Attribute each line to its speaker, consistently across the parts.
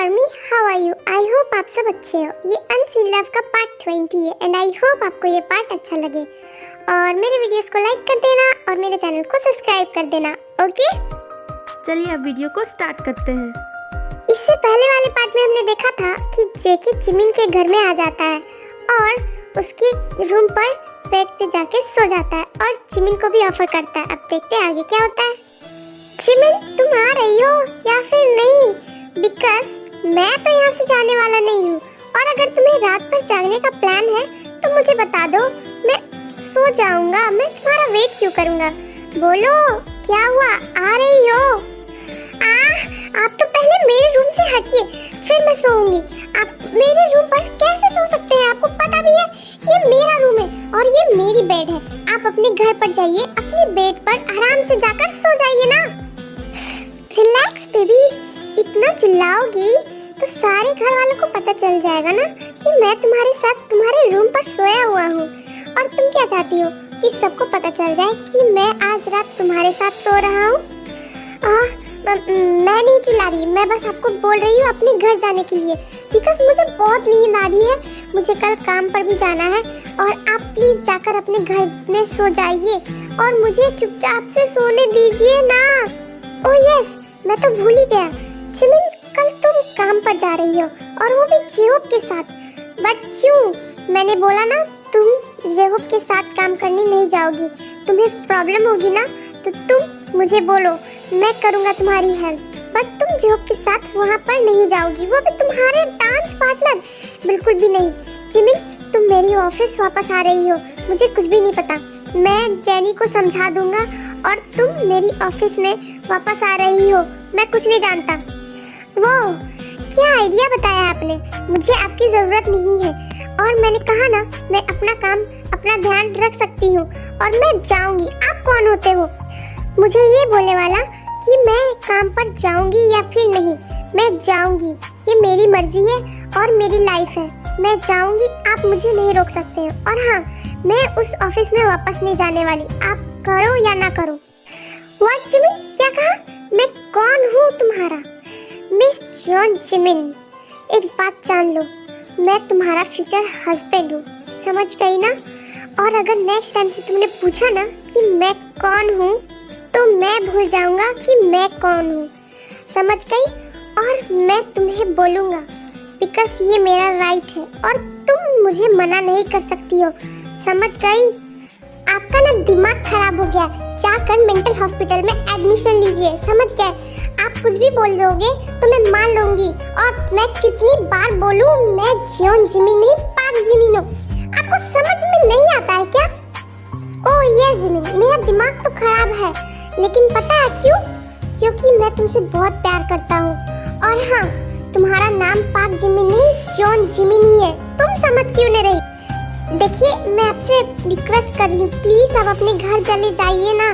Speaker 1: Army, how are you? I hope आप सब अच्छे हो। ये अनसीन लव का पार्ट 20 है एंड आई होप आपको ये पार्ट अच्छा लगे और मेरे वीडियोस को लाइक कर देना और मेरे चैनल को सब्सक्राइब कर देना। ओके,
Speaker 2: चलिए अब वीडियो को स्टार्ट करते हैं।
Speaker 1: इससे पहले वाले पार्ट में हमने देखा था कि जेके जिमिन के घर में आ जाता है और उसके रूम पर बेड पे जाके सो जाता है और जिमिन को भी ऑफर करता है। अब देखते हैं आगे क्या होता है। जिमिन, तुम आ रही हो या फिर नहीं? बिकॉज मैं तो यहाँ से जाने वाला नहीं हूँ और अगर तुम्हें रात भर जागने का प्लान है तो मुझे बता दो, मैं सो जाऊंगा। मैं तुम्हारा वेट क्यों करूंगा? बोलो क्या हुआ, आ रही हो? आप तो पहले मेरे रूम से हटिए, फिर मैं सोऊंगी। आप मेरे रूम पर कैसे सो सकते हैं? आपको पता भी है ये मेरा रूम है और ये मेरी बेड है। आप अपने घर पर जाइए, अपनी बेड पर आराम से जाकर सो जाइए ना। रिलैक्स बेबी, इतना चिल्लाओगी तो सारे घर वालों को पता चल जाएगा ना कि मैं तुम्हारे साथ तुम्हारे रूम पर सोया हुआ हूँ। और तुम क्या चाहती हो कि सबको पता चल जाए कि मैं आज रात तुम्हारे साथ सो रहा हूँ? मैं नहीं चिल्ला रही, मैं बस आपको बोल रही हूँ अपने घर जाने के लिए, बिकॉज मुझे बहुत नींद आ रही है। मुझे कल काम पर भी जाना है और आप प्लीज जाकर अपने घर में सो जाइए और मुझे चुपचाप से सोने दीजिए ना। ओह यस, मैं तो भूल ही गया। जिमिन, कल तुम काम पर जा रही हो और वो भी जेहोब के साथ। बट क्यों? मैंने बोला ना तुम जेहोब के साथ काम करने नहीं जाओगी। तुम्हें प्रॉब्लम होगी ना तो तुम मुझे बोलो, मैं करूँगा तुम्हारी हेल्प। बट तुम जेहोब के साथ वहाँ पर नहीं जाओगी, वो भी तुम्हारे डांस पार्टनर। बिल्कुल भी नहीं। जिमिन, तुम मेरी ऑफिस वापस आ रही हो, मुझे कुछ भी नहीं पता। मैं जेनी को समझा दूंगा और तुम मेरी ऑफिस में वापस आ रही हो। मैं कुछ नहीं जानता। वो क्या आइडिया बताया आपने, मुझे आपकी ज़रूरत नहीं है। और मैंने कहा ना, मैं अपना काम अपना ध्यान रख सकती हूँ और मैं जाऊँगी। आप कौन होते हो मुझे ये बोलने वाला कि मैं काम पर जाऊँगी या फिर नहीं? मैं जाऊँगी, ये मेरी मर्जी है और मेरी लाइफ है। मैं जाऊँगी, आप मुझे नहीं रोक सकते हैं। और हाँ, मैं उस ऑफिस में वापस नहीं जाने वाली, आप करो या ना करो। व्हाट जिमिन, क्या कहा? मैं कौन हूँ तुम्हारा? मिस जॉन जिमिन, एक बात जान लो, मैं तुम्हारा फ्यूचर हस्बैंड हूँ, समझ गई ना? और अगर नेक्स्ट टाइम से तुमने पूछा ना कि मैं कौन हूँ तो मैं भूल जाऊँगा कि मैं कौन हूँ, समझ गई? और मैं तुम्हें बोलूँगा बिकॉज ये मेरा राइट है और तुम मुझे मना नहीं कर सकती हो, समझ गई? आपका ना दिमाग खराब हो गया, जाकर मेंटल हॉस्पिटल में एडमिशन लीजिए, समझ गए? आप कुछ भी बोल दोगे तो मैं मान लूंगी। और मैं कितनी बार बोलूं, मैं जॉन जिमिन नहीं, पाक जिमिन हूं। आपको समझ में नहीं आता है क्या? ओह ये जिमिन, मेरा दिमाग तो खराब है, लेकिन पता है क्यों? क्योंकि मैं तुमसे बहुत प्यार करता हूँ। और हाँ, तुम्हारा नाम पाक जिमिन नहीं, जॉन जिमिन ही है। तुम समझ क्यों नहीं रही? देखिए, मैं आपसे रिक्वेस्ट कर रही हूँ, प्लीज आप अपने घर चले जाइए ना।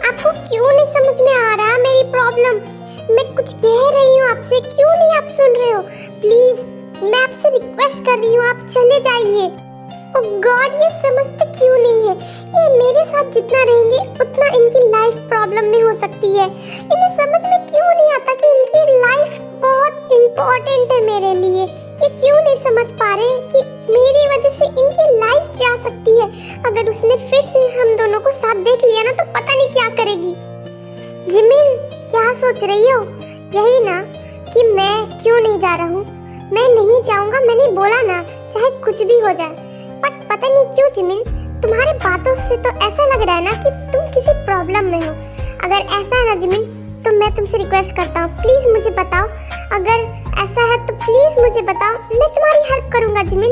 Speaker 1: आपको क्यों नहीं समझ में आ रहा मेरी प्रॉब्लम? मैं कुछ कह रही हूँ आपसे, क्यों नहीं आप सुन रहे हो? प्लीज मैं आपसे रिक्वेस्ट कर रही हूँ, आप चले जाइए। ओह गॉड, ये समझते क्यों नहीं है? ये मेरे साथ जितना रहेंगे उतना इनकी लाइफ प्रॉब्लम में हो सकती है। इन्हें समझ में क्यों नहीं आता कि इनकी लाइफ बहुत इम्पोर्टेंट है मेरे लिए? ये क्यों नहीं समझ पा रहे कि मेरी वजह से इनकी लाइफ जा सकती है? अगर उसने फिर से हम दोनों को साथ देख लिया ना तो पता नहीं क्या करेगी। जिमिन, क्या सोच रही हो? यही ना कि मैं क्यों नहीं जा रहा हूँ? मैं नहीं जाऊँगा, मैंने बोला ना, चाहे कुछ भी हो जाए। बट पता नहीं क्यों जिमिन, तुम्हारे बातों से तो ऐसा लग रहा है ना कि तुम किसी प्रॉब्लम में हो। अगर ऐसा है ना जिमिन, तो मैं तुमसे रिक्वेस्ट करता हूँ, प्लीज मुझे बताओ। अगर ऐसा है तो प्लीज मुझे बताओ, मैं तुम्हारी हेल्प करूँगा जिमिन,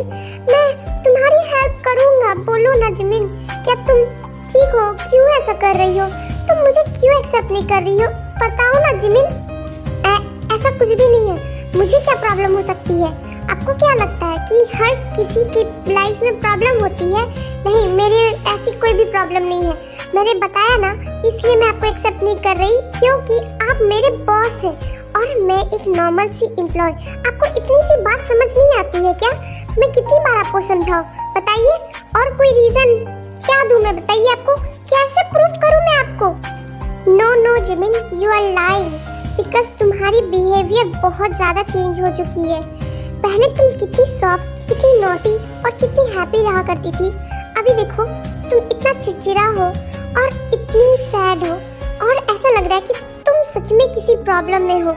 Speaker 1: मैं तुम्हारी हेल्प करूँगा। बोलो ना जिमिन, क्या तुम ठीक हो? क्यों ऐसा कर रही हो? तुम मुझे क्यों एक्सेप्ट नहीं कर रही हो? बताओ ना जिमिन। ऐसा कुछ भी नहीं है, मुझे क्या प्रॉब्लम हो सकती है? आपको क्या लगता है कि हर किसी की लाइफ में प्रॉब्लम होती है? नहीं, मेरी ऐसी कोई भी प्रॉब्लम नहीं है। मैंने बताया ना, इसलिए मैं आपको एक्सेप्ट नहीं कर रही क्योंकि आप मेरे बॉस हैं और मैं एक नॉर्मल सी एम्प्लॉय। आपको इतनी सी बात समझ नहीं आती है क्या? मैं कितनी बार आपको समझाऊं? बताइए, और कोई रीजन क्या दूं मैं? बताइए, आपको कैसे प्रूफ करूं मैं आपको? No no Jimin, you are lying. Because तुम्हारी बिहेवियर बहुत ज़्यादा चेंज हो चुकी है। पहले तुम कितनी सॉफ्ट, कितनी नॉटी और कितनी हैप्पी रहा करती थी। अभी देखो तुम इतना चिड़चिड़ा हो और इतनी सैड हो और ऐसा लग रहा है कि तुम सच में किसी प्रॉब्लम में हो।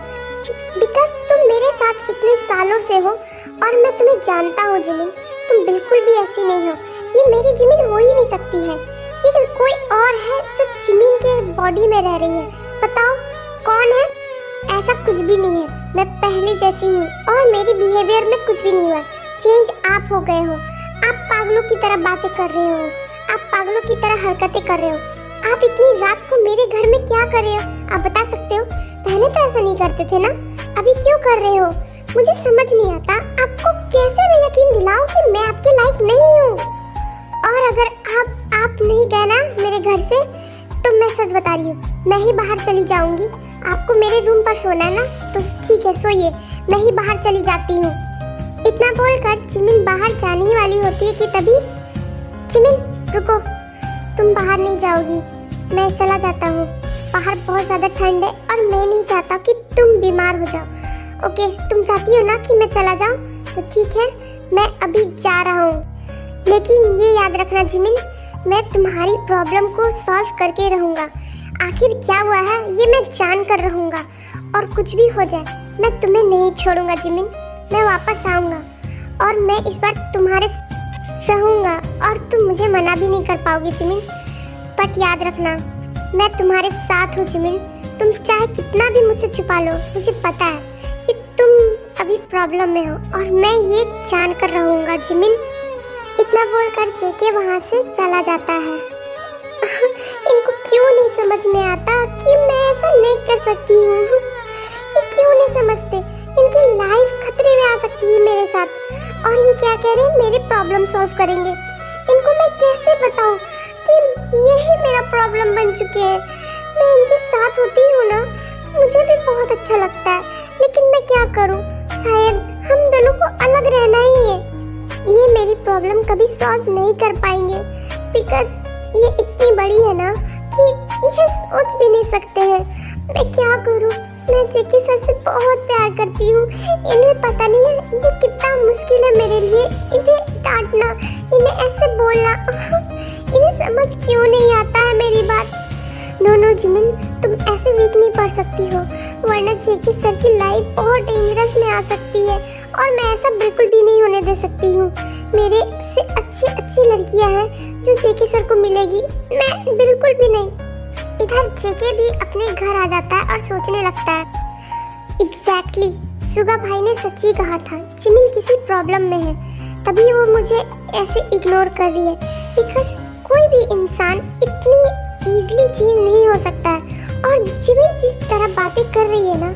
Speaker 1: बिकॉज तुम मेरे साथ इतने सालों से हो और मैं तुम्हें जानता हूँ जिमिन, तुम बिल्कुल भी ऐसी नहीं हो। ये मेरी जिमिन हो ही नहीं सकती है। ये कोई और है जो जिमिन के बॉडी में रह रही है। बताओ कौन है? ऐसा कुछ भी नहीं है, मैं पहले जैसी हूँ और मेरी बिहेवियर में कुछ भी नहीं हुआ। चेंज आप हो गए हो। आप पागलों की तरह बातें कर रहे हो, आप पागलों की तरह हरकतें कर रहे हो। आप इतनी रात को मेरे घर में क्या कर रहे हो? आप बता सकते हो? पहले तो ऐसा नहीं करते थे ना, अभी क्यों कर रहे हो? मुझे समझ नहीं आता आपको कैसे मैं यकीन दिलाऊं कि मैं आपके लायक नहीं हूँ। और अगर आप नहीं गए ना मेरे घर से तो मैं सच बता रही हूँ, मैं ही बाहर चली जाऊंगी। आपको मेरे रूम पर सोना है ना, तो ठीक है सोइए, मैं ही बाहर चली जाती हूँ। इतना बोलकर जिमिन बाहर जाने ही वाली होती है कि तभी जिमिन रुको, तुम बाहर नहीं जाओगी, मैं चला जाता हूँ। बाहर बहुत ज़्यादा ठंड है और मैं नहीं चाहता कि तुम बीमार हो जाओ। ओके, तुम चाहती हो ना कि मैं चला जाऊँ, तो ठीक है मैं अभी जा रहा हूँ। लेकिन ये याद रखना जिमिन, मैं तुम्हारी प्रॉब्लम को सॉल्व करके रहूँगा। आखिर क्या हुआ है ये मैं जान कर रहूँगा, और कुछ भी हो जाए मैं तुम्हें नहीं छोड़ूंगा जिमिन। मैं वापस आऊँगा और मैं इस बार तुम्हारे रहूँगा और तुम मुझे मना भी नहीं कर पाओगी जिमिन। बट याद रखना मैं तुम्हारे साथ हूँ जिमिन। तुम चाहे कितना भी मुझसे छुपा लो, मुझे पता है कि तुम अभी प्रॉब्लम में हो और मैं ये जान कर रहूँगा जिमिन। इतना बोलकर जेके वहाँ से चला जाता है। इनको क्यों नहीं समझ में आता कि मैं ऐसा नहीं कर सकती हूँ? ये क्यों नहीं समझते? इनकी लाइफ खतरे में आ सकती है मेरे साथ और ये क्या कह रहे हैं, मेरे प्रॉब्लम सॉल्व करेंगे। इनको मैं कैसे बताऊँ कि यही मेरा प्रॉब्लम बन चुके हैं। मैं इनके साथ होती हूँ ना तो मुझे भी बहुत अच्छा लगता है, लेकिन मैं क्या करूँ, शायद हम दोनों को अलग रहना ही है। ये मेरी प्रॉब्लम कभी सॉल्व नहीं कर पाएंगे बिकॉज ये इतनी बड़ी है ना कि ये सोच भी नहीं सकते हैं। मैं क्या करूं? मैं जेके सर से बहुत प्यार करती हूँ। इन्हें पता नहीं है ये कितना मुश्किल है मेरे लिए, इन्हें डांटना, इन्हें ऐसे बोलना। इन्हें समझ क्यों नहीं आता है मेरी बात? नो जिमिन, तुम ऐसे वीक नहीं पड़ सकती हो, वरना जेके सर की लाइफ बहुत डेंजरस में आ सकती है और मैं ऐसा बिल्कुल भी नहीं होने दे सकती हूँ। मेरे से अच्छी लड़कियाँ हैं जो जेके सर को मिलेगी, मैं बिल्कुल भी नहीं। इधर जेके भी अपने घर आ जाता है और सोचने लगता है, एग्जैक्टली सुगा भाई ने सच ही कहा था, जिमिन किसी प्रॉब्लम में है तभी वो मुझे ऐसे इग्नोर कर रही है। बिकॉज कोई भी इंसान इतनी इजीली चेंज नहीं हो सकता है और जिमिन जिस तरह बातें कर रही है ना,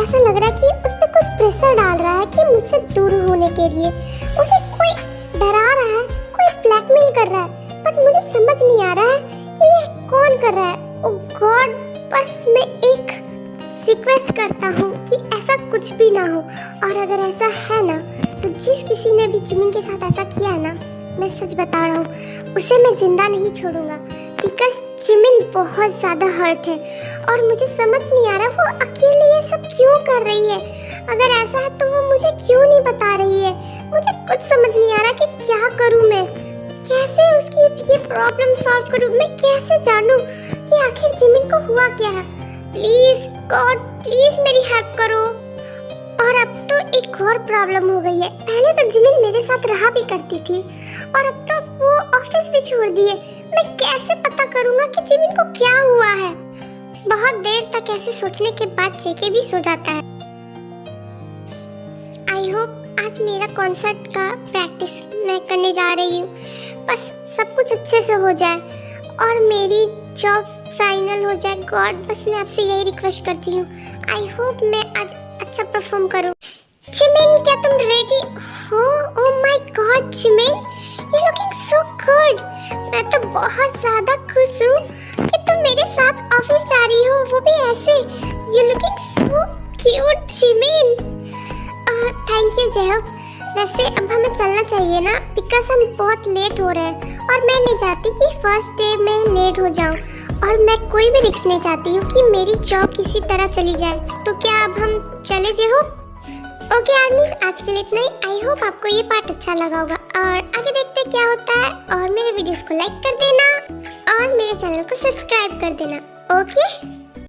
Speaker 1: ऐसा लग रहा है कि उस पर कोई प्रेशर डाल रहा है कि मुझसे दूर होने के लिए। उसे कोई डरा रहा है, कोई ब्लैकमेल कर रहा है, बट मुझे समझ नहीं आ रहा है कि ये कौन कर रहा है। ओ गॉड, बस मैं एक रिक्वेस्ट करता हूँ कि ऐसा कुछ भी ना हो, और अगर ऐसा है ना तो जिस किसी ने भी जिमिन के साथ ऐसा किया है ना, मैं सच बता रहा हूँ उसे मैं जिंदा नहीं छोड़ूंगा। बिकॉज जिमिन बहुत ज़्यादा हर्ट है और मुझे समझ नहीं आ रहा वो अकेले ये सब क्यों कर रही है। अगर ऐसा है तो वो मुझे क्यों नहीं बता रही है? मुझे कुछ समझ नहीं आ रहा कि क्या करूँ मैं, कैसे उसकी ये प्रॉब्लम सॉल्व करूँ। मैं कैसे जानूँ कि आखिर जिमिन को हुआ क्या है? प्लीज़ गॉड, प्लीज़ मेरी हेल्प करो। और अब तो एक और प्रॉब्लम हो गई है। पहले तो जिमिन मेरे साथ रहा भी करती थी और अब तो वो ऑफिस भी छोड़ दिए। मैं कैसे पता करूँगा कि जिमिन को क्या हुआ है? बहुत देर तक ऐसे सोचने के बाद जेके भी सो जाता है। आई होप आज मेरा कॉन्सर्ट का प्रैक्टिस मैं करने जा रही हूँ, बस सब कुछ अच्छे से हो जाए और मेरी जॉब फाइनल हो जाए। गॉड, बस मैं आपसे यही रिक्वेस्ट करती हूँ। आई होप मैं आज अच्छा परफॉर्म करूँ। जिमिन, क्या तुम रेडी हो? Oh my God Jimin, you looking so good. मैं तो बहुत ज़्यादा खुश हूँ कि तुम मेरे साथ ऑफिस जा रही हो, वो भी ऐसे। You looking so cute Jimin. Thank you जय। वैसे अब हमें चलना चाहिए ना, बिकॉज हम बहुत लेट हो रहे हैं और मैं नहीं चाहती कि फर्स्ट डे में लेट हो जाऊँ और मैं कोई भी रिस्क नहीं चाहती हूँ कि मेरी जॉब किसी तरह चली जाए। तो क्या अब हम चले जे हो? ओके आर्मीज, आज के लिए इतना ही। आई होप आपको ये पार्ट अच्छा लगा होगा और आगे देखते हैं क्या होता है। और मेरे वीडियोस को लाइक कर देना और मेरे चैनल को सब्सक्राइब कर देना। ओके।